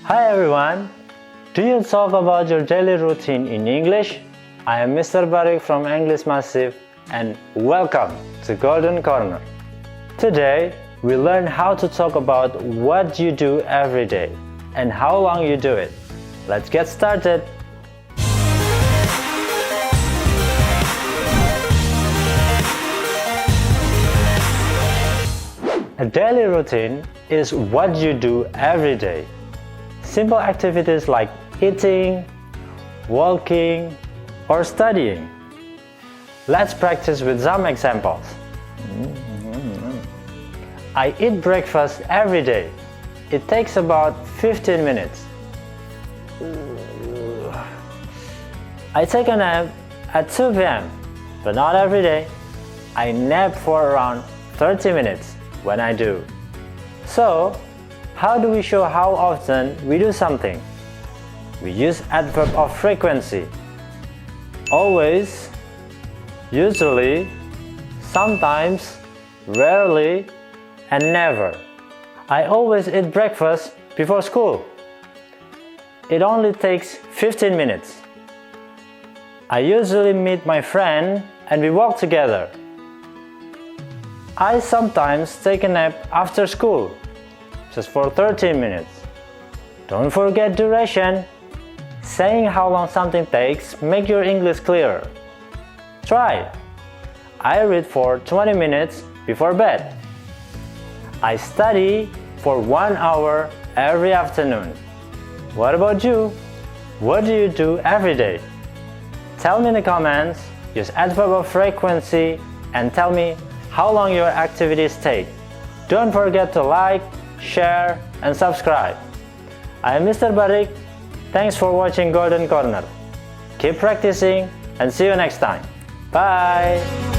Hi everyone! Do you talk about your daily routine in English? I am Mr. Barik from English Massive and welcome to Golden Corner. Today, we learn how to talk about what you do every day and how long you do it. Let's get started! A daily routine is what you do every day. Simple activities like eating, walking, or studying. Let's practice with some examples. I eat breakfast every day. It takes about 15 minutes. I take a nap at 2 p.m., but not every day. I nap for around 30 minutes when I do. So, how do we show how often we do something? We use adverb of frequency. Always, usually, sometimes, rarely, and never. I always eat breakfast before school. It only takes 15 minutes. I usually meet my friend and we walk together. I sometimes take a nap after school, just for 13 minutes. Don't forget duration. Saying how long something takes makes your English clearer. Try. I read for 20 minutes before bed. I study for 1 hour every afternoon. What about you? What do you do every day? Tell me in the comments, use adverb of frequency, and tell me how long your activities take. Don't forget to like, share, and subscribe. I am Mr. Barik. Thanks for watching Golden Corner. Keep practicing and see you next time. Bye!